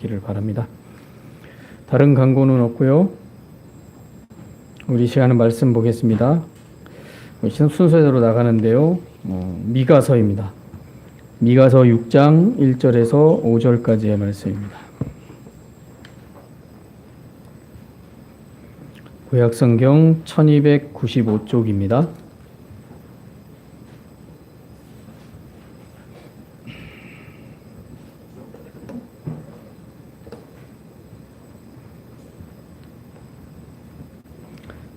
기를 바랍니다. 다른 광고는 없고요. 우리 시간은 말씀 보겠습니다. 순서대로 나가는데요. 미가서입니다. 미가서 6장 1절에서 5절까지의 말씀입니다. 구약성경 1295쪽입니다.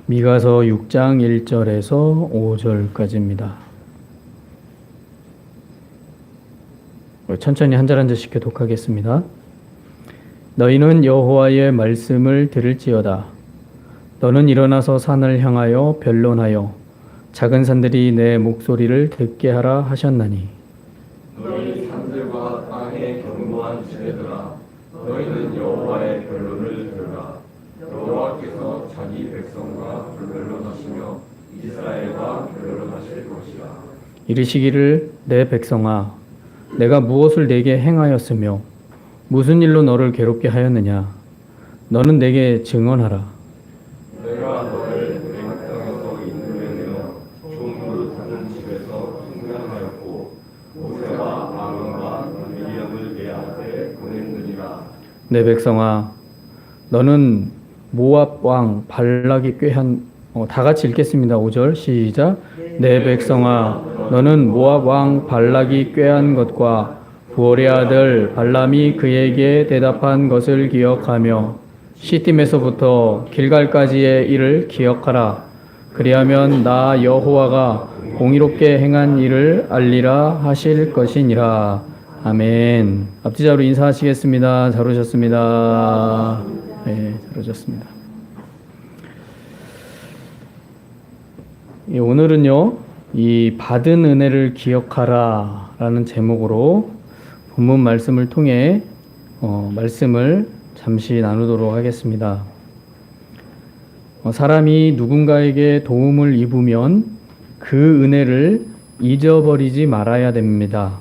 미가서 6장 1절에서 5절까지입니다. 천천히 한 절 한 절씩 교독하겠습니다. 너희는 여호와의 말씀을 들을지어다. 너는 일어나서 산을 향하여 변론하여 작은 산들이 내 목소리를 듣게 하라 하셨나니. 너희 산들과 땅의 견고한 지대들아, 너희는 여호와의 변론을 들으라. 여호와께서 자기 백성과 변론하시며 이스라엘과 변론하실 것이라. 이르시기를 내 백성아, 내가 무엇을 내게 행하였으며 무슨 일로 너를 괴롭게 하였느냐? 너는 내게 증언하라. 내가 너를 내 땅에서 인도에 내어 종으로 사는 집에서 생명하였고 모세와 아론과 미리암을 내 앞에 보냈느니라. 내 백성아, 너는 모압 왕 발락이 꾀한 다 같이 읽겠습니다. 5절 시작. 내 백성아, 너는 모압 왕 발락이 꾀한 것과 부올의 아들 발람이 그에게 대답한 것을 기억하며 시팀에서부터 길갈까지의 일을 기억하라. 그리하면 나 여호와가 공의롭게 행한 일을 알리라 하실 것이니라. 아멘. 앞뒤자로 인사하시겠습니다. 잘 오셨습니다. 네, 잘 오셨습니다. 오늘은요, 이 받은 은혜를 기억하라 라는 제목으로 본문 말씀을 통해 말씀을 잠시 나누도록 하겠습니다. 사람이 누군가에게 도움을 입으면 그 은혜를 잊어버리지 말아야 됩니다.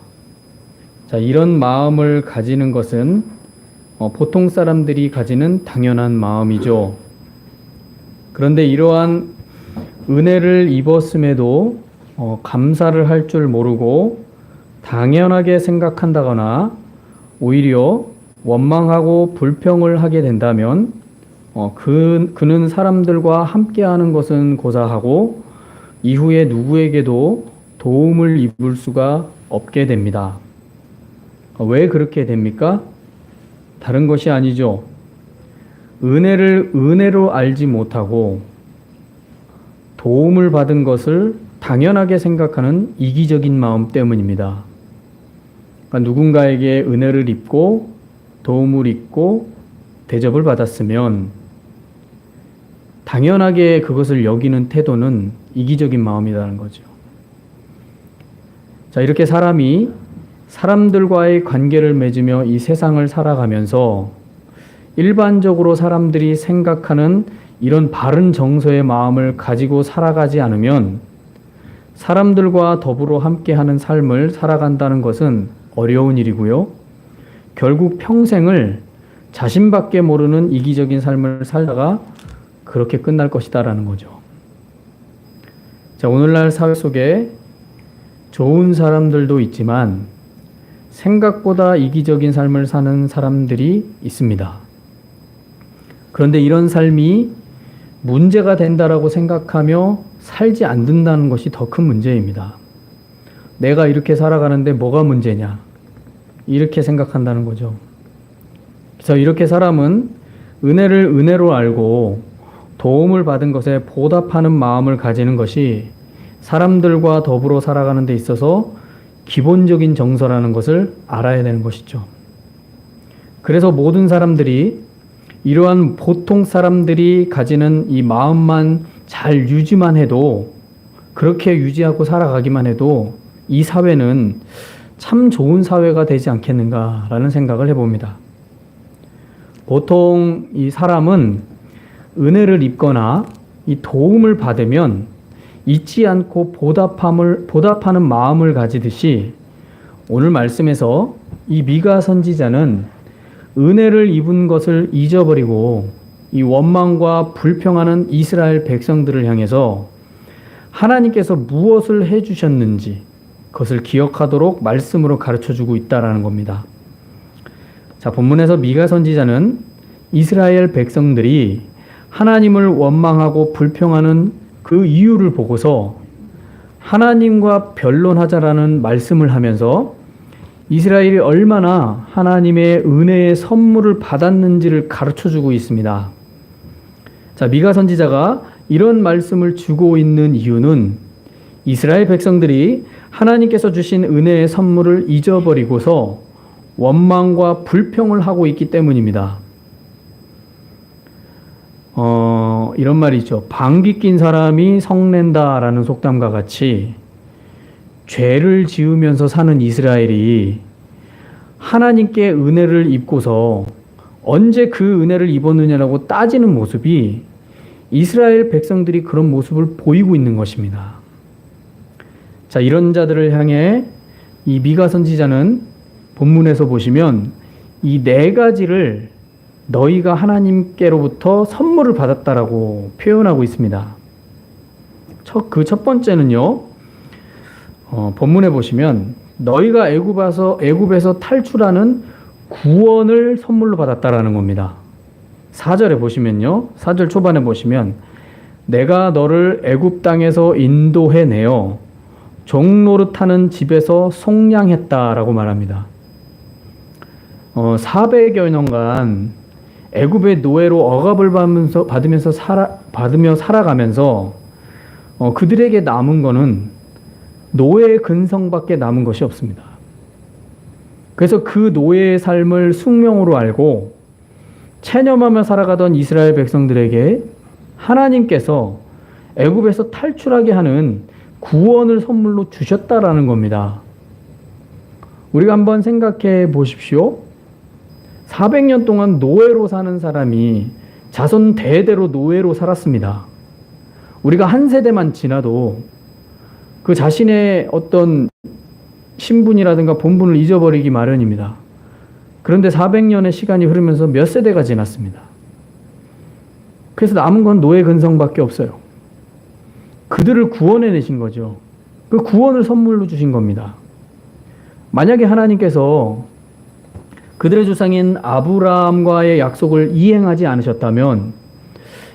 자, 이런 마음을 가지는 것은 보통 사람들이 가지는 당연한 마음이죠. 그런데 이러한 은혜를 입었음에도 감사를 할 줄 모르고 당연하게 생각한다거나 오히려 원망하고 불평을 하게 된다면 그는 사람들과 함께하는 것은 고사하고 이후에 누구에게도 도움을 입을 수가 없게 됩니다. 왜 그렇게 됩니까? 다른 것이 아니죠. 은혜를 은혜로 알지 못하고 도움을 받은 것을 당연하게 생각하는 이기적인 마음 때문입니다. 그러니까 누군가에게 은혜를 입고 도움을 입고 대접을 받았으면 당연하게 그것을 여기는 태도는 이기적인 마음이라는 거죠. 자, 이렇게 사람이 사람들과의 관계를 맺으며 이 세상을 살아가면서 일반적으로 사람들이 생각하는 이런 바른 정서의 마음을 가지고 살아가지 않으면 사람들과 더불어 함께하는 삶을 살아간다는 것은 어려운 일이고요. 결국 평생을 자신밖에 모르는 이기적인 삶을 살다가 그렇게 끝날 것이다라는 거죠. 자, 오늘날 사회 속에 좋은 사람들도 있지만 생각보다 이기적인 삶을 사는 사람들이 있습니다. 그런데 이런 삶이 문제가 된다라고 생각하며 살지 않는다는 것이 더 큰 문제입니다. 내가 이렇게 살아가는데 뭐가 문제냐? 이렇게 생각한다는 거죠. 그래서 이렇게 사람은 은혜를 은혜로 알고 도움을 받은 것에 보답하는 마음을 가지는 것이 사람들과 더불어 살아가는 데 있어서 기본적인 정서라는 것을 알아야 되는 것이죠. 그래서 모든 사람들이 이러한 보통 사람들이 가지는 이 마음만 잘 유지만 해도, 그렇게 유지하고 살아가기만 해도 이 사회는 참 좋은 사회가 되지 않겠는가라는 생각을 해봅니다. 보통 이 사람은 은혜를 입거나 이 도움을 받으면 잊지 않고 보답하는 마음을 가지듯이 오늘 말씀에서 이 미가 선지자는 은혜를 입은 것을 잊어버리고 이 원망과 불평하는 이스라엘 백성들을 향해서 하나님께서 무엇을 해주셨는지 그것을 기억하도록 말씀으로 가르쳐주고 있다라는 겁니다. 자, 본문에서 미가 선지자는 이스라엘 백성들이 하나님을 원망하고 불평하는 그 이유를 보고서 하나님과 변론하자라는 말씀을 하면서 이스라엘이 얼마나 하나님의 은혜의 선물을 받았는지를 가르쳐주고 있습니다. 자, 미가 선지자가 이런 말씀을 주고 있는 이유는 이스라엘 백성들이 하나님께서 주신 은혜의 선물을 잊어버리고서 원망과 불평을 하고 있기 때문입니다. 이런 말이 있죠. 방귀 낀 사람이 성낸다라는 속담과 같이 죄를 지으면서 사는 이스라엘이 하나님께 은혜를 입고서 언제 그 은혜를 입었느냐라고 따지는 모습이 이스라엘 백성들이 그런 모습을 보이고 있는 것입니다. 자, 이런 자들을 향해 이 미가 선지자는 본문에서 보시면 이 네 가지를 너희가 하나님께로부터 선물을 받았다라고 표현하고 있습니다. 그 첫 번째는요, 본문에 보시면 너희가 애굽에서 탈출하는 구원을 선물로 받았다라는 겁니다. 4절에 보시면요, 4절 초반에 보시면 내가 너를 애굽 땅에서 인도해내어 종노릇하는 집에서 속량했다라고 말합니다. 400여 년간 애굽의 노예로 억압을 받으며 살아가면서 그들에게 남은 거는 노예의 근성밖에 남은 것이 없습니다. 그래서 그 노예의 삶을 숙명으로 알고 체념하며 살아가던 이스라엘 백성들에게 하나님께서 애굽에서 탈출하게 하는 구원을 선물로 주셨다라는 겁니다. 우리가 한번 생각해 보십시오. 400년 동안 노예로 사는 사람이 자손 대대로 노예로 살았습니다. 우리가 한 세대만 지나도 그 자신의 어떤 신분이라든가 본분을 잊어버리기 마련입니다. 그런데 400년의 시간이 흐르면서 몇 세대가 지났습니다. 그래서 남은 건 노예 근성밖에 없어요. 그들을 구원해내신 거죠. 그 구원을 선물로 주신 겁니다. 만약에 하나님께서 그들의 조상인 아브라함과의 약속을 이행하지 않으셨다면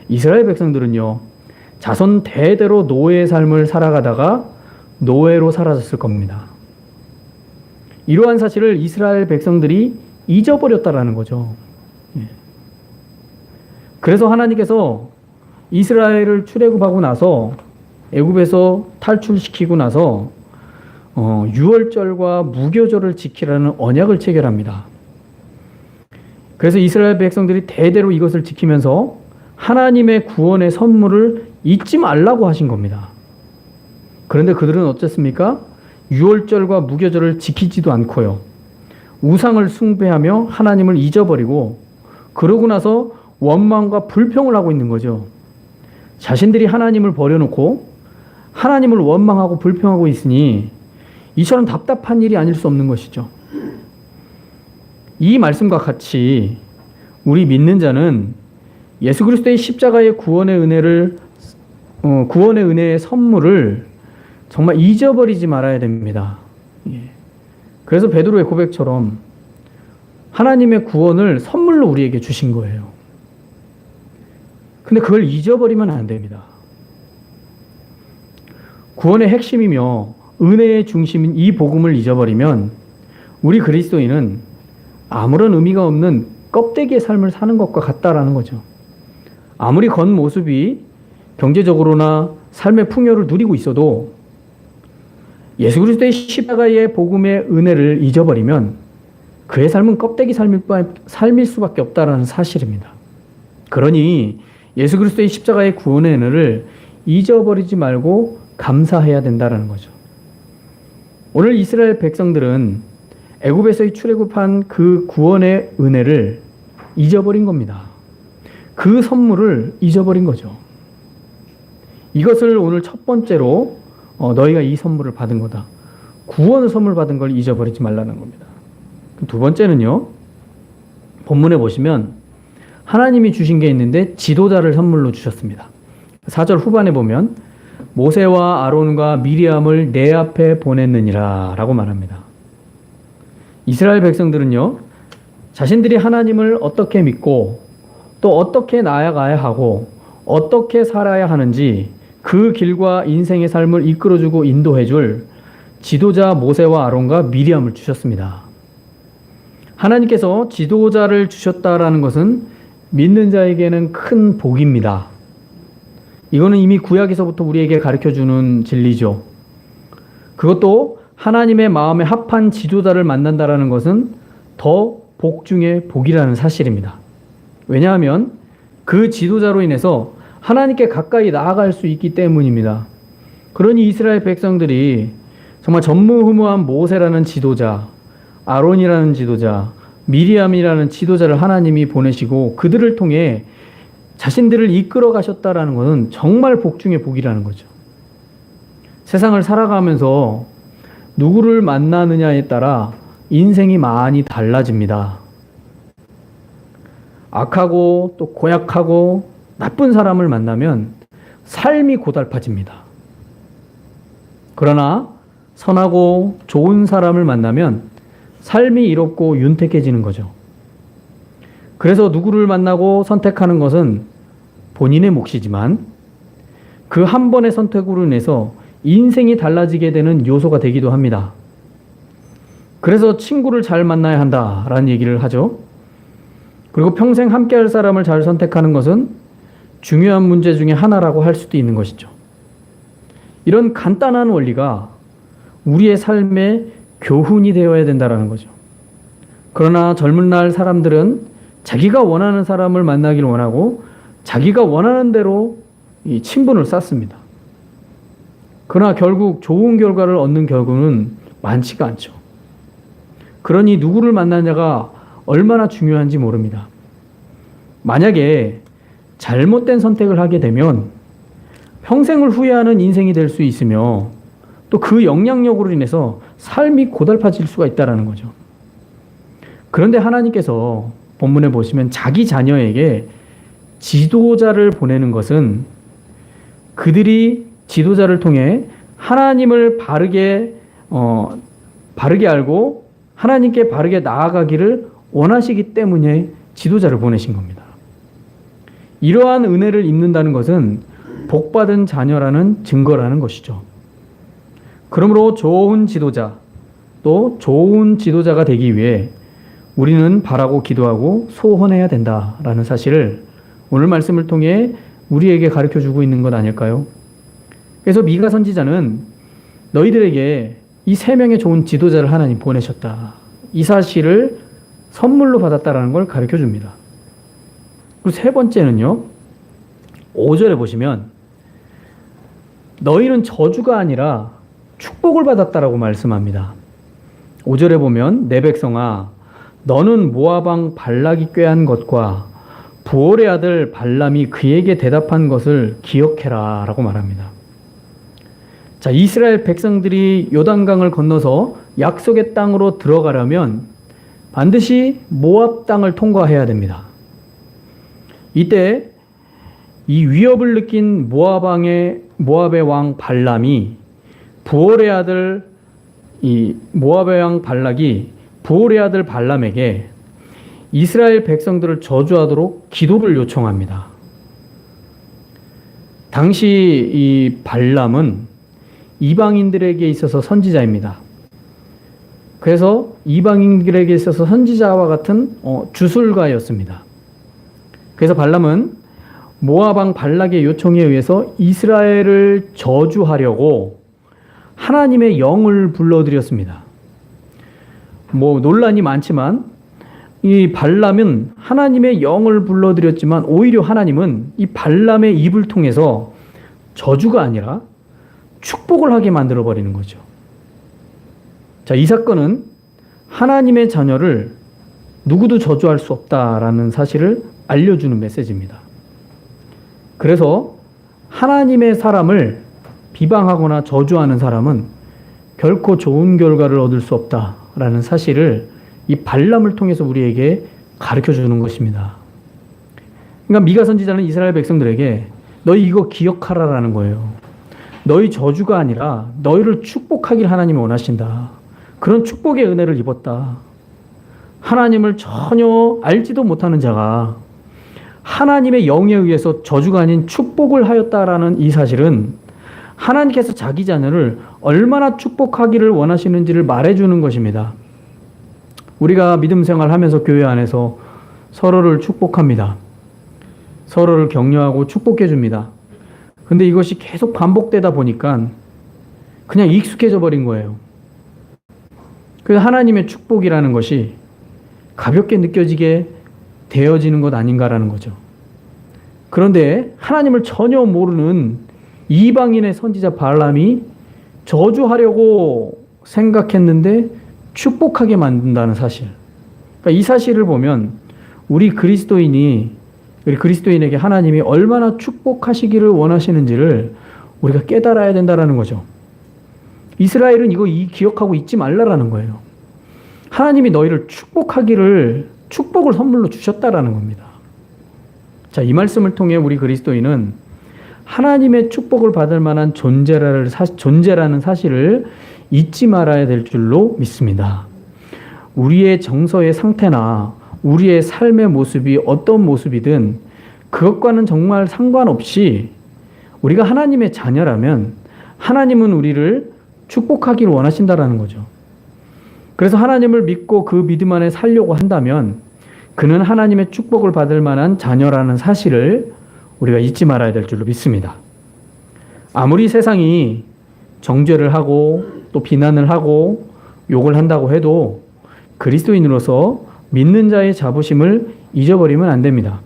이스라엘 백성들은요, 자손 대대로 노예의 삶을 살아가다가 노예로 사라졌을 겁니다. 이러한 사실을 이스라엘 백성들이 잊어버렸다라는 거죠. 그래서 하나님께서 이스라엘을 출애굽하고 나서 애굽에서 탈출시키고 나서 유월절과 무교절을 지키라는 언약을 체결합니다. 그래서 이스라엘 백성들이 대대로 이것을 지키면서 하나님의 구원의 선물을 잊지 말라고 하신 겁니다. 그런데 그들은 어쨌습니까? 유월절과 무교절을 지키지도 않고요, 우상을 숭배하며 하나님을 잊어버리고 그러고 나서 원망과 불평을 하고 있는 거죠. 자신들이 하나님을 버려놓고 하나님을 원망하고 불평하고 있으니 이처럼 답답한 일이 아닐 수 없는 것이죠. 이 말씀과 같이 우리 믿는 자는 예수 그리스도의 십자가의 구원의 은혜의 선물을 정말 잊어버리지 말아야 됩니다. 그래서 베드로의 고백처럼 하나님의 구원을 선물로 우리에게 주신 거예요. 근데 그걸 잊어버리면 안 됩니다. 구원의 핵심이며 은혜의 중심인 이 복음을 잊어버리면 우리 그리스도인은 아무런 의미가 없는 껍데기의 삶을 사는 것과 같다라는 거죠. 아무리 겉모습이 경제적으로나 삶의 풍요를 누리고 있어도 예수 그리스도의 십자가의 복음의 은혜를 잊어버리면 그의 삶은 껍데기 삶일 수밖에 없다라는 사실입니다. 그러니 예수 그리스도의 십자가의 구원의 은혜를 잊어버리지 말고 감사해야 된다라는 거죠. 오늘 이스라엘 백성들은 애굽에서의 출애굽한 그 구원의 은혜를 잊어버린 겁니다. 그 선물을 잊어버린 거죠. 이것을 오늘 첫 번째로 너희가 이 선물을 받은 거다, 구원을 선물 받은 걸 잊어버리지 말라는 겁니다. 두 번째는요, 본문에 보시면 하나님이 주신 게 있는데 지도자를 선물로 주셨습니다. 4절 후반에 보면 모세와 아론과 미리암을 내 앞에 보냈느니라 라고 말합니다. 이스라엘 백성들은요, 자신들이 하나님을 어떻게 믿고 또 어떻게 나아가야 하고 어떻게 살아야 하는지 그 길과 인생의 삶을 이끌어주고 인도해줄 지도자 모세와 아론과 미리암을 주셨습니다. 하나님께서 지도자를 주셨다라는 것은 믿는 자에게는 큰 복입니다. 이거는 이미 구약에서부터 우리에게 가르쳐주는 진리죠. 그것도 하나님의 마음에 합한 지도자를 만난다라는 것은 더 복 중에 복이라는 사실입니다. 왜냐하면 그 지도자로 인해서 하나님께 가까이 나아갈 수 있기 때문입니다. 그러니 이스라엘 백성들이 정말 전무후무한 모세라는 지도자, 아론이라는 지도자, 미리암이라는 지도자를 하나님이 보내시고 그들을 통해 자신들을 이끌어 가셨다라는 것은 정말 복 중에 복이라는 거죠. 세상을 살아가면서 누구를 만나느냐에 따라 인생이 많이 달라집니다. 악하고 또 고약하고 나쁜 사람을 만나면 삶이 고달파집니다. 그러나 선하고 좋은 사람을 만나면 삶이 이롭고 윤택해지는 거죠. 그래서 누구를 만나고 선택하는 것은 본인의 몫이지만 그 한 번의 선택으로 인해서 인생이 달라지게 되는 요소가 되기도 합니다. 그래서 친구를 잘 만나야 한다라는 얘기를 하죠. 그리고 평생 함께할 사람을 잘 선택하는 것은 중요한 문제 중에 하나라고 할 수도 있는 것이죠. 이런 간단한 원리가 우리의 삶의 교훈이 되어야 된다는 거죠. 그러나 젊은 날 사람들은 자기가 원하는 사람을 만나길 원하고 자기가 원하는 대로 이 친분을 쌓습니다. 그러나 결국 좋은 결과를 얻는 경우는 많지가 않죠. 그러니 누구를 만나냐가 얼마나 중요한지 모릅니다. 만약에 잘못된 선택을 하게 되면 평생을 후회하는 인생이 될 수 있으며 또 그 영향력으로 인해서 삶이 고달파질 수가 있다는 거죠. 그런데 하나님께서 본문에 보시면 자기 자녀에게 지도자를 보내는 것은 그들이 지도자를 통해 하나님을 바르게 알고 하나님께 바르게 나아가기를 원하시기 때문에 지도자를 보내신 겁니다. 이러한 은혜를 입는다는 것은 복받은 자녀라는 증거라는 것이죠. 그러므로 좋은 지도자, 또 좋은 지도자가 되기 위해 우리는 바라고 기도하고 소원해야 된다라는 사실을 오늘 말씀을 통해 우리에게 가르쳐주고 있는 것 아닐까요? 그래서 미가 선지자는 너희들에게 이 3명의 좋은 지도자를 하나님 보내셨다. 이 사실을 선물로 받았다라는 걸 가르쳐줍니다. 그리고 3번째는요. 5절에 보시면 너희는 저주가 아니라 축복을 받았다라고 말씀합니다. 5절에 보면 내 백성아 너는 모압 왕 발락이 꾀한 것과 부올의 아들 발람이 그에게 대답한 것을 기억해라 라고 말합니다. 자, 이스라엘 백성들이 요단강을 건너서 약속의 땅으로 들어가려면 반드시 모압 땅을 통과해야 됩니다. 이때 이 위협을 느낀 모압의 왕 발람이 부올의 아들 모압의 왕 발락이 부올의 아들 발람에게 이스라엘 백성들을 저주하도록 기도를 요청합니다. 당시 이 발람은 이방인들에게 있어서 선지자입니다. 그래서 이방인들에게 있어서 선지자와 같은 주술가였습니다. 그래서 발람은 모압 왕 발락의 요청에 의해서 이스라엘을 저주하려고 하나님의 영을 불러들였습니다. 논란이 많지만 이 발람은 하나님의 영을 불러들였지만 오히려 하나님은 이 발람의 입을 통해서 저주가 아니라 축복을 하게 만들어버리는 거죠. 자, 이 사건은 하나님의 자녀를 누구도 저주할 수 없다라는 사실을 알려주는 메시지입니다. 그래서 하나님의 사람을 비방하거나 저주하는 사람은 결코 좋은 결과를 얻을 수 없다라는 사실을 이 발람을 통해서 우리에게 가르쳐 주는 것입니다. 그러니까 미가 선지자는 이스라엘 백성들에게 너희 이거 기억하라라는 거예요. 너희 저주가 아니라 너희를 축복하길 하나님이 원하신다. 그런 축복의 은혜를 입었다. 하나님을 전혀 알지도 못하는 자가 하나님의 영에 의해서 저주가 아닌 축복을 하였다라는 이 사실은 하나님께서 자기 자녀를 얼마나 축복하기를 원하시는지를 말해주는 것입니다. 우리가 믿음 생활하면서 교회 안에서 서로를 축복합니다. 서로를 격려하고 축복해 줍니다. 근데 이것이 계속 반복되다 보니까 그냥 익숙해져 버린 거예요. 그래서 하나님의 축복이라는 것이 가볍게 느껴지게 되어지는 것 아닌가라는 거죠. 그런데 하나님을 전혀 모르는 이방인의 선지자 발람이 저주하려고 생각했는데 축복하게 만든다는 사실. 그러니까 이 사실을 보면 우리 그리스도인에게 하나님이 얼마나 축복하시기를 원하시는지를 우리가 깨달아야 된다는 거죠. 이스라엘은 이거 기억하고 잊지 말라라는 거예요. 하나님이 너희를 축복을 선물로 주셨다라는 겁니다. 자, 이 말씀을 통해 우리 그리스도인은 하나님의 축복을 받을 만한 존재라는 사실을 잊지 말아야 될 줄로 믿습니다. 우리의 정서의 상태나 우리의 삶의 모습이 어떤 모습이든 그것과는 정말 상관없이 우리가 하나님의 자녀라면 하나님은 우리를 축복하기를 원하신다라는 거죠. 그래서 하나님을 믿고 그 믿음 안에 살려고 한다면 그는 하나님의 축복을 받을 만한 자녀라는 사실을 우리가 잊지 말아야 될 줄로 믿습니다. 아무리 세상이 정죄를 하고 또 비난을 하고 욕을 한다고 해도 그리스도인으로서 믿는 자의 자부심을 잊어버리면 안 됩니다.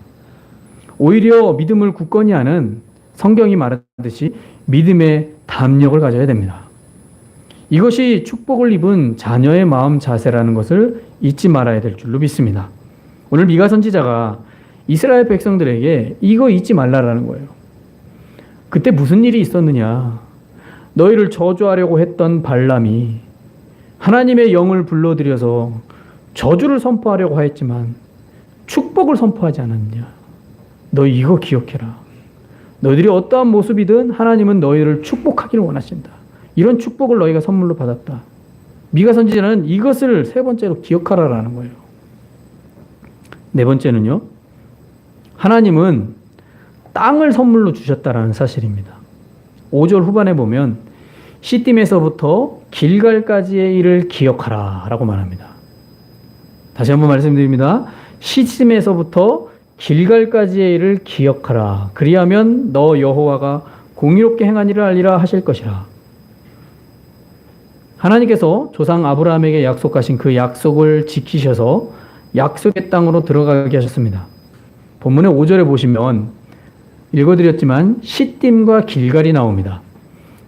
오히려 믿음을 굳건히 하는 성경이 말하듯이 믿음의 담력을 가져야 됩니다. 이것이 축복을 입은 자녀의 마음 자세라는 것을 잊지 말아야 될 줄로 믿습니다. 오늘 미가 선지자가 이스라엘 백성들에게 이거 잊지 말라라는 거예요. 그때 무슨 일이 있었느냐? 너희를 저주하려고 했던 발람이 하나님의 영을 불러들여서 저주를 선포하려고 하였지만 축복을 선포하지 않았느냐? 너희 이거 기억해라. 너희들이 어떠한 모습이든 하나님은 너희를 축복하기를 원하신다. 이런 축복을 너희가 선물로 받았다. 미가 선지자는 이것을 세 번째로 기억하라라는 거예요. 네 번째는요. 하나님은 땅을 선물로 주셨다라는 사실입니다. 5절 후반에 보면 시딤에서부터 길갈까지의 일을 기억하라 라고 말합니다. 다시 한번 말씀드립니다. 시딤에서부터 길갈까지의 일을 기억하라. 그리하면 너 여호와가 공의롭게 행한 일을 알리라 하실 것이라. 하나님께서 조상 아브라함에게 약속하신 그 약속을 지키셔서 약속의 땅으로 들어가게 하셨습니다. 본문의 5절에 보시면 읽어드렸지만 시딤과 길갈이 나옵니다.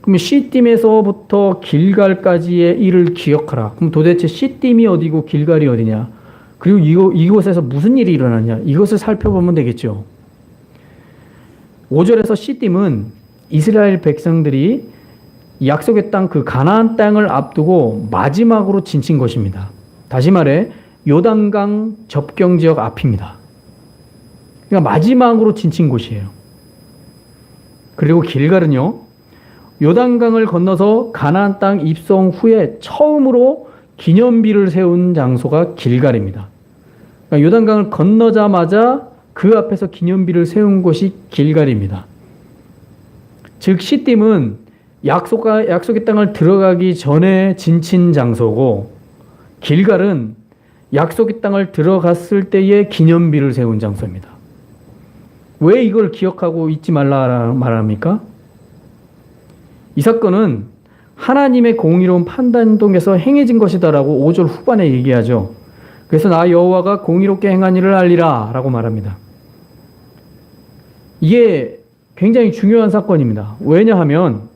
그럼 시딤에서부터 길갈까지의 일을 기억하라. 그럼 도대체 시딤이 어디고 길갈이 어디냐? 그리고 이곳에서 무슨 일이 일어났냐? 이것을 살펴보면 되겠죠. 5절에서 시딤은 이스라엘 백성들이 약속의 땅, 그 가나안 땅을 앞두고 마지막으로 지친 것입니다. 다시 말해 요단강 접경 지역 앞입니다. 그러니까 마지막으로 지친 곳이에요. 그리고 길갈은요, 요단강을 건너서 가나안 땅 입성 후에 처음으로 기념비를 세운 장소가 길갈입니다. 그러니까 요단강을 건너자마자 그 앞에서 기념비를 세운 곳이 길갈입니다. 즉 시딤은 약속의 땅을 들어가기 전에 지친 장소고, 길갈은 약속의 땅을 들어갔을 때의 기념비를 세운 장소입니다. 왜 이걸 기억하고 잊지 말라 말합니까? 이 사건은 하나님의 공의로운 판단 통해서 행해진 것이다라고 5절 후반에 얘기하죠. 그래서 나 여호와가 공의롭게 행한 일을 알리라 라고 말합니다. 이게 굉장히 중요한 사건입니다. 왜냐하면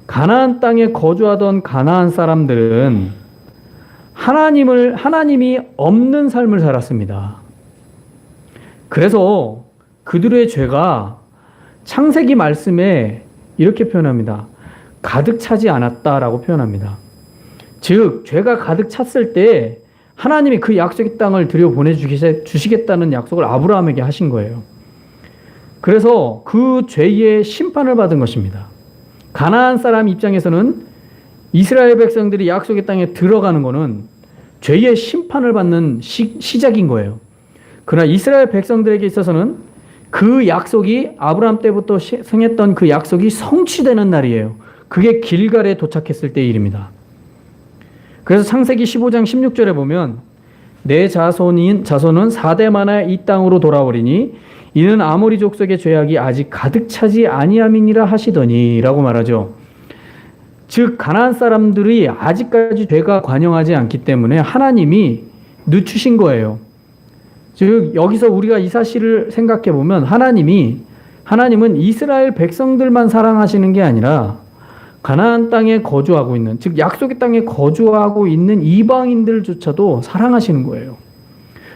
가나안 땅에 거주하던 가나안 사람들은 하나님이 없는 삶을 살았습니다. 그래서 그들의 죄가 창세기 말씀에 이렇게 표현합니다. 가득 차지 않았다라고 표현합니다. 즉, 죄가 가득 찼을 때 하나님이 그 약속의 땅을 들여보내주시겠다는 약속을 아브라함에게 하신 거예요. 그래서 그 죄의 심판을 받은 것입니다. 가나안 사람 입장에서는 이스라엘 백성들이 약속의 땅에 들어가는 것은 죄의 심판을 받는 시작인 거예요. 그러나 이스라엘 백성들에게 있어서는 그 약속이 아브라함 때부터 성했던 그 약속이 성취되는 날이에요. 그게 길갈에 도착했을 때의 일입니다. 그래서 창세기 15장 16절에 보면 내 자손은 4대 만에 이 땅으로 돌아오리니 이는 아모리 족속의 죄악이 아직 가득 차지 아니함이니라 하시더니 라고 말하죠. 즉 가나안 사람들이 아직까지 죄가 관영하지 않기 때문에 하나님이 늦추신 거예요. 즉 여기서 우리가 이 사실을 생각해 보면 하나님은 이스라엘 백성들만 사랑하시는 게 아니라 가나안 땅에 거주하고 있는, 즉 약속의 땅에 거주하고 있는 이방인들조차도 사랑하시는 거예요.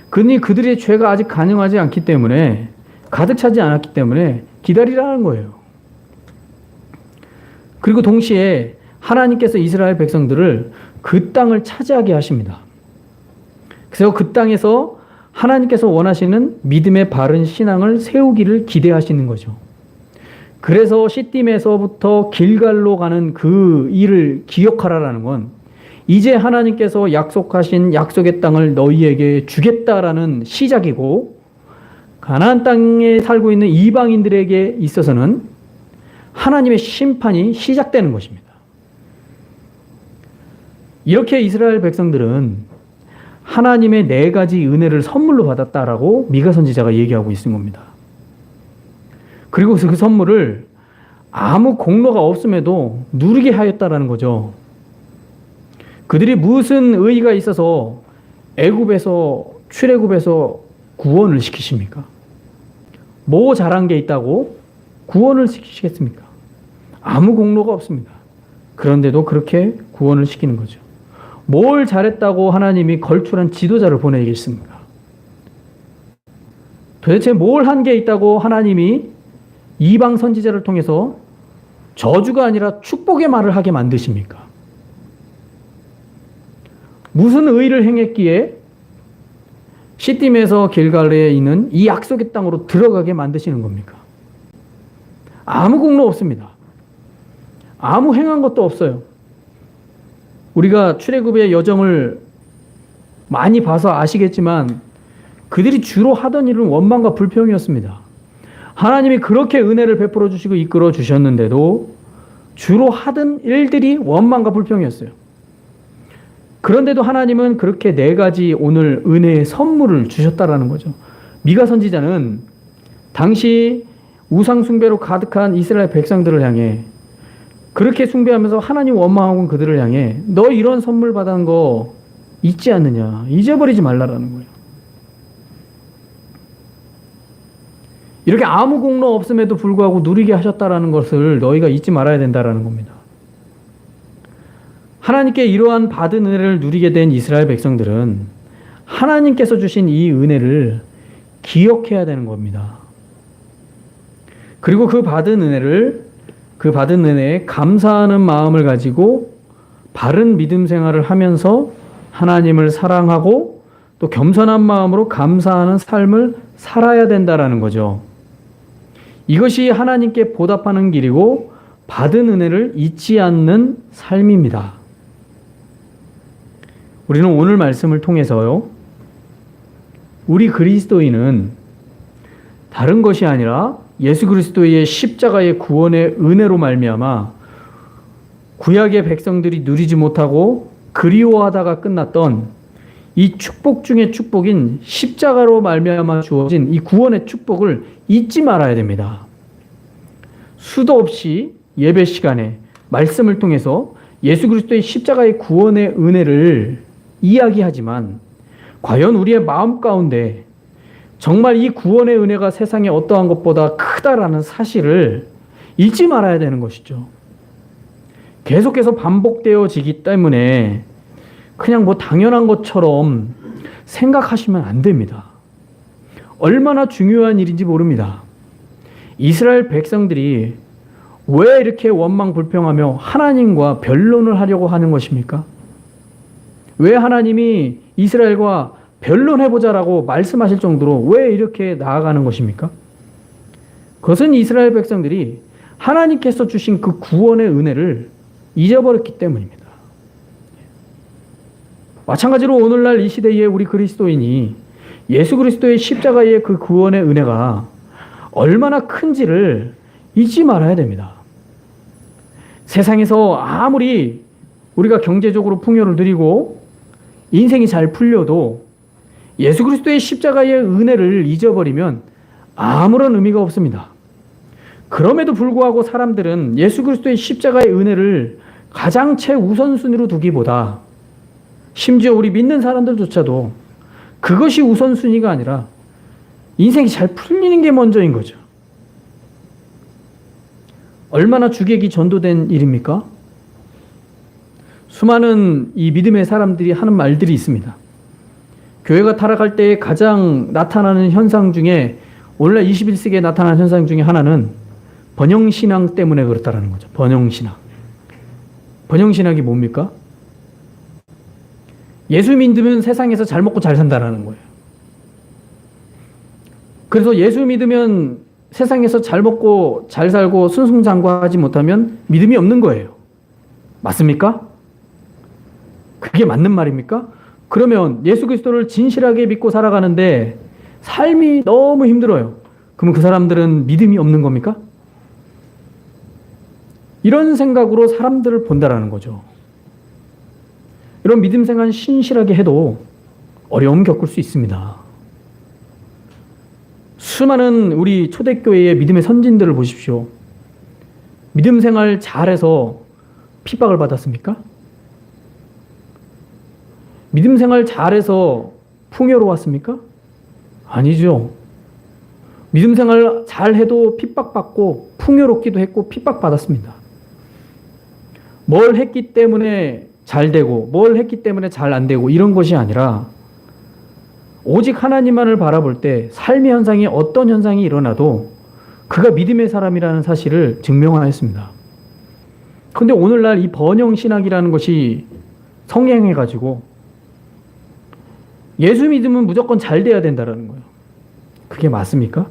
그들의 죄가 아직 관영하지 않기 때문에, 가득 차지 않았기 때문에 기다리라는 거예요. 그리고 동시에 하나님께서 이스라엘 백성들을 그 땅을 차지하게 하십니다. 그래서 그 땅에서 하나님께서 원하시는 믿음의 바른 신앙을 세우기를 기대하시는 거죠. 그래서 시딤에서부터 길갈로 가는 그 일을 기억하라라는 건 이제 하나님께서 약속하신 약속의 땅을 너희에게 주겠다라는 시작이고, 가나안 땅에 살고 있는 이방인들에게 있어서는 하나님의 심판이 시작되는 것입니다. 이렇게 이스라엘 백성들은 하나님의 4가지 은혜를 선물로 받았다라고 미가 선지자가 얘기하고 있는 겁니다. 그리고 그 선물을 아무 공로가 없음에도 누리게 하였다라는 거죠. 그들이 무슨 의의가 있어서 출애굽에서 구원을 시키십니까? 뭐 잘한 게 있다고 구원을 시키시겠습니까? 아무 공로가 없습니다. 그런데도 그렇게 구원을 시키는 거죠. 뭘 잘했다고 하나님이 걸출한 지도자를 보내겠습니까? 도대체 뭘 한 게 있다고 하나님이 이방 선지자를 통해서 저주가 아니라 축복의 말을 하게 만드십니까? 무슨 의를 행했기에 시딤에서 길갈에 있는 이 약속의 땅으로 들어가게 만드시는 겁니까? 아무 공로 없습니다. 아무 행한 것도 없어요. 우리가 출애굽의 여정을 많이 봐서 아시겠지만 그들이 주로 하던 일은 원망과 불평이었습니다. 하나님이 그렇게 은혜를 베풀어 주시고 이끌어 주셨는데도 주로 하던 일들이 원망과 불평이었어요. 그런데도 하나님은 그렇게 4가지 오늘 은혜의 선물을 주셨다라는 거죠. 미가 선지자는 당시 우상 숭배로 가득한 이스라엘 백성들을 향해, 그렇게 숭배하면서 하나님 원망하고 그들을 향해 너 이런 선물 받은 거 잊지 않느냐, 잊어버리지 말라라는 거예요. 이렇게 아무 공로 없음에도 불구하고 누리게 하셨다라는 것을 너희가 잊지 말아야 된다라는 겁니다. 하나님께 이러한 받은 은혜를 누리게 된 이스라엘 백성들은 하나님께서 주신 이 은혜를 기억해야 되는 겁니다. 그리고 그 받은 은혜에 감사하는 마음을 가지고 바른 믿음 생활을 하면서 하나님을 사랑하고 또 겸손한 마음으로 감사하는 삶을 살아야 된다라는 거죠. 이것이 하나님께 보답하는 길이고 받은 은혜를 잊지 않는 삶입니다. 우리는 오늘 말씀을 통해서요, 우리 그리스도인은 다른 것이 아니라 예수 그리스도의 십자가의 구원의 은혜로 말미암아 구약의 백성들이 누리지 못하고 그리워하다가 끝났던 이 축복 중의 축복인 십자가로 말미암아 주어진 이 구원의 축복을 잊지 말아야 됩니다. 수도 없이 예배 시간에 말씀을 통해서 예수 그리스도의 십자가의 구원의 은혜를 이야기하지만 과연 우리의 마음 가운데 정말 이 구원의 은혜가 세상에 어떠한 것보다 크다라는 사실을 잊지 말아야 되는 것이죠. 계속해서 반복되어지기 때문에 그냥 뭐 당연한 것처럼 생각하시면 안 됩니다. 얼마나 중요한 일인지 모릅니다. 이스라엘 백성들이 왜 이렇게 원망 불평하며 하나님과 변론을 하려고 하는 것입니까? 왜 하나님이 이스라엘과 변론해보자라고 말씀하실 정도로 왜 이렇게 나아가는 것입니까? 그것은 이스라엘 백성들이 하나님께서 주신 그 구원의 은혜를 잊어버렸기 때문입니다. 마찬가지로 오늘날 이 시대에 우리 그리스도인이 예수 그리스도의 십자가의 그 구원의 은혜가 얼마나 큰지를 잊지 말아야 됩니다. 세상에서 아무리 우리가 경제적으로 풍요를 누리고 인생이 잘 풀려도 예수 그리스도의 십자가의 은혜를 잊어버리면 아무런 의미가 없습니다. 그럼에도 불구하고 사람들은 예수 그리스도의 십자가의 은혜를 가장 최우선순위로 두기보다 심지어 우리 믿는 사람들조차도 그것이 우선순위가 아니라 인생이 잘 풀리는 게 먼저인 거죠. 얼마나 주객이 전도된 일입니까? 수많은 이 믿음의 사람들이 하는 말들이 있습니다. 교회가 타락할 때 가장 나타나는 현상 중에 오늘날 21세기에 나타나는 현상 중에 하나는 번영신앙 때문에 그렇다라는 거죠. 번영신앙. 번영신학이 뭡니까? 예수 믿으면 세상에서 잘 먹고 잘 산다라는 거예요. 그래서 예수 믿으면 세상에서 잘 먹고 잘 살고 순승장구하지 못하면 믿음이 없는 거예요. 맞습니까? 그게 맞는 말입니까? 그러면 예수 그리스도를 진실하게 믿고 살아가는데 삶이 너무 힘들어요. 그러면 그 사람들은 믿음이 없는 겁니까? 이런 생각으로 사람들을 본다라는 거죠. 이런 믿음 생활 신실하게 해도 어려움 겪을 수 있습니다. 수많은 우리 초대교회의 믿음의 선진들을 보십시오. 믿음 생활 잘해서 핍박을 받았습니까? 믿음 생활 잘해서 풍요로웠습니까? 아니죠. 믿음 생활 잘해도 핍박받고 풍요롭기도 했고 핍박받았습니다. 뭘 했기 때문에 잘 되고 뭘 했기 때문에 잘 안 되고 이런 것이 아니라 오직 하나님만을 바라볼 때 삶의 현상이 어떤 현상이 일어나도 그가 믿음의 사람이라는 사실을 증명하였습니다. 그런데 오늘날 이 번영신학이라는 것이 성행해가지고 예수 믿으면 무조건 잘 돼야 된다는 거예요. 그게 맞습니까?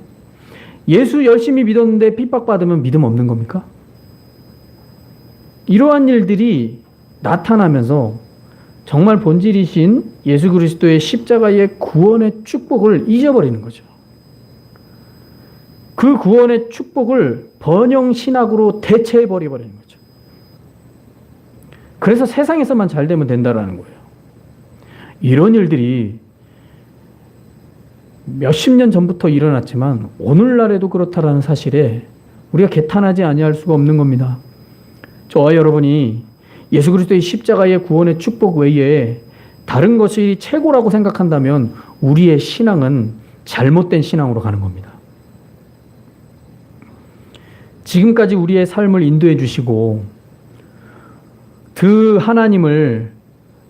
예수 열심히 믿었는데 핍박받으면 믿음 없는 겁니까? 이러한 일들이 나타나면서 정말 본질이신 예수 그리스도의 십자가의 구원의 축복을 잊어버리는 거죠. 그 구원의 축복을 번영신학으로 대체해버리는 거죠. 그래서 세상에서만 잘 되면 된다는 거예요. 이런 일들이 몇십 년 전부터 일어났지만 오늘날에도 그렇다라는 사실에 우리가 개탄하지 아니할 수가 없는 겁니다. 저와 여러분이 예수 그리스도의 십자가의 구원의 축복 외에 다른 것이 최고라고 생각한다면 우리의 신앙은 잘못된 신앙으로 가는 겁니다. 지금까지 우리의 삶을 인도해 주시고 그 하나님을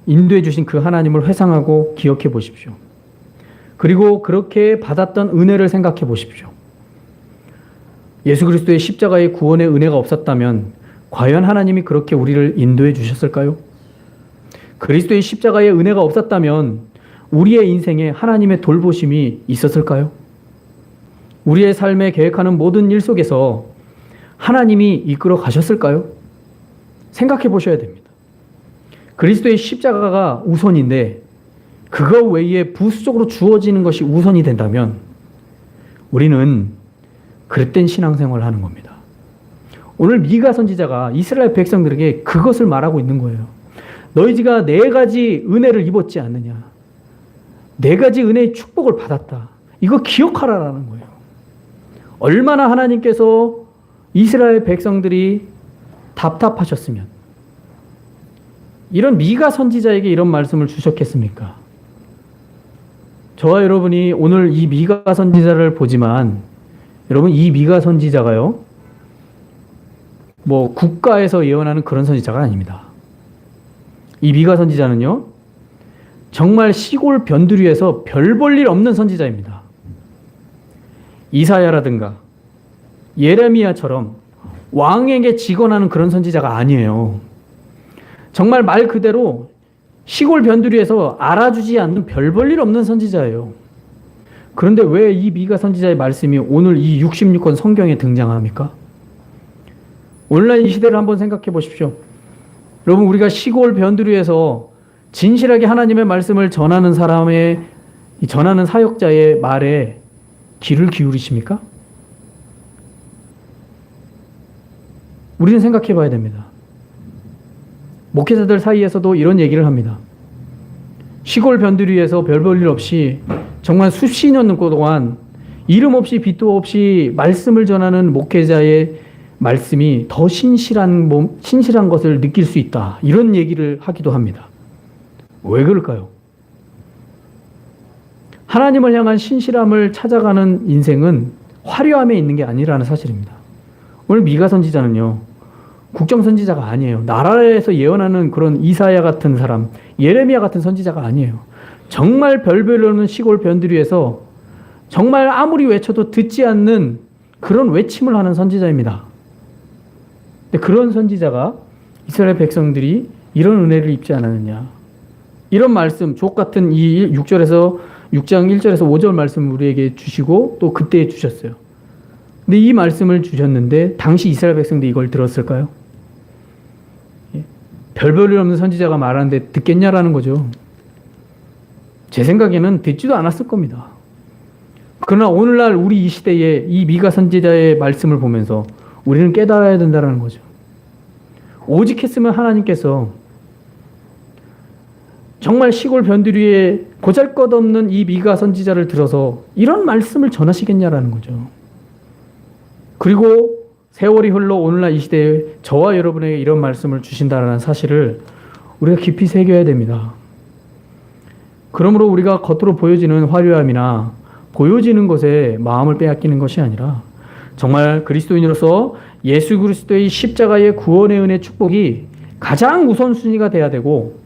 인도해 주신 그 하나님을 회상하고 기억해 보십시오. 그리고 그렇게 받았던 은혜를 생각해 보십시오. 예수 그리스도의 십자가의 구원의 은혜가 없었다면 과연 하나님이 그렇게 우리를 인도해 주셨을까요? 그리스도의 십자가의 은혜가 없었다면 우리의 인생에 하나님의 돌보심이 있었을까요? 우리의 삶에 계획하는 모든 일 속에서 하나님이 이끌어 가셨을까요? 생각해 보셔야 됩니다. 그리스도의 십자가가 우선인데 그거 외에 부수적으로 주어지는 것이 우선이 된다면 우리는 그릇된 신앙생활을 하는 겁니다. 오늘 미가 선지자가 이스라엘 백성들에게 그것을 말하고 있는 거예요. 너희가 네 가지 은혜를 입었지 않느냐. 네 가지 은혜의 축복을 받았다. 이거 기억하라라는 거예요. 얼마나 하나님께서 이스라엘 백성들이 답답하셨으면 이런 미가 선지자에게 이런 말씀을 주셨겠습니까? 저와 여러분이 오늘 이 미가 선지자를 보지만 여러분 이 미가 선지자가요 뭐 국가에서 예언하는 그런 선지자가 아닙니다. 이 미가 선지자는요 정말 시골 변두리에서 별 볼 일 없는 선지자입니다. 이사야라든가 예레미야처럼 왕에게 직언하는 그런 선지자가 아니에요. 정말 말 그대로 시골 변두리에서 알아주지 않는 별 볼 일 없는 선지자예요. 그런데 왜 이 미가 선지자의 말씀이 오늘 이 66권 성경에 등장합니까? 오늘날 이 시대를 한번 생각해 보십시오. 여러분, 우리가 시골 변두리에서 진실하게 하나님의 말씀을 전하는 전하는 사역자의 말에 귀를 기울이십니까? 우리는 생각해 봐야 됩니다. 목회자들 사이에서도 이런 얘기를 합니다. 시골 변두리에서 별 볼 일 없이 정말 수십 년 동안 이름 없이 빛도 없이 말씀을 전하는 목회자의 말씀이 더 신실한 것을 느낄 수 있다. 이런 얘기를 하기도 합니다. 왜 그럴까요? 하나님을 향한 신실함을 찾아가는 인생은 화려함에 있는 게 아니라는 사실입니다. 오늘 미가 선지자는요, 국정 선지자가 아니에요. 나라에서 예언하는 그런 이사야 같은 사람, 예레미야 같은 선지자가 아니에요. 정말 별별 없는 시골 변두리에서 정말 아무리 외쳐도 듣지 않는 그런 외침을 하는 선지자입니다. 근데 그런 선지자가 이스라엘 백성들이 이런 은혜를 입지 않았느냐. 이런 말씀, 족 같은 이 6장 1절에서 5절 말씀을 우리에게 주시고 또 그때 주셨어요. 근데 이 말씀을 주셨는데 당시 이스라엘 백성들이 이걸 들었을까요? 별별 일 없는 선지자가 말하는데 듣겠냐라는 거죠. 제 생각에는 듣지도 않았을 겁니다. 그러나 오늘날 우리 이 시대에 이 미가 선지자의 말씀을 보면서 우리는 깨달아야 된다는 거죠. 오직 했으면 하나님께서 정말 시골 변두리에 보잘것없는 이 미가 선지자를 들어서 이런 말씀을 전하시겠냐라는 거죠. 그리고 세월이 흘러 오늘날 이 시대에 저와 여러분에게 이런 말씀을 주신다는 사실을 우리가 깊이 새겨야 됩니다. 그러므로 우리가 겉으로 보여지는 화려함이나 보여지는 것에 마음을 빼앗기는 것이 아니라 정말 그리스도인으로서 예수 그리스도의 십자가의 구원의 은혜 축복이 가장 우선순위가 돼야 되고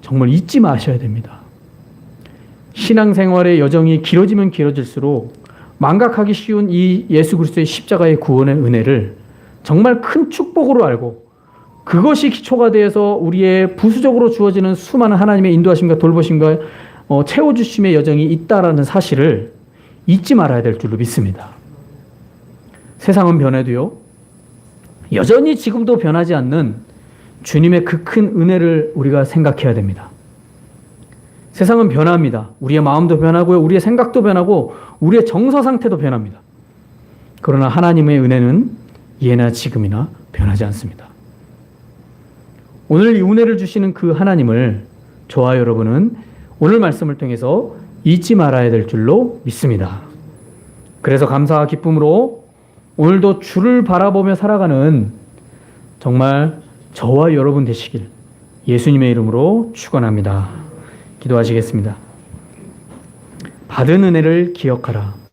정말 잊지 마셔야 됩니다. 신앙생활의 여정이 길어지면 길어질수록 망각하기 쉬운 이 예수 그리스도의 십자가의 구원의 은혜를 정말 큰 축복으로 알고 그것이 기초가 되어서 우리의 부수적으로 주어지는 수많은 하나님의 인도하심과 돌보심과 채워주심의 여정이 있다라는 사실을 잊지 말아야 될 줄로 믿습니다. 세상은 변해도요, 여전히 지금도 변하지 않는 주님의 그 큰 은혜를 우리가 생각해야 됩니다. 세상은 변합니다. 우리의 마음도 변하고요, 우리의 생각도 변하고 우리의 정서 상태도 변합니다. 그러나 하나님의 은혜는 예나 지금이나 변하지 않습니다. 오늘 이 은혜를 주시는 그 하나님을 저와 여러분은 오늘 말씀을 통해서 잊지 말아야 될 줄로 믿습니다. 그래서 감사와 기쁨으로 오늘도 주를 바라보며 살아가는 정말 저와 여러분 되시길 예수님의 이름으로 축원합니다. 기도하시겠습니다. 받은 은혜를 기억하라.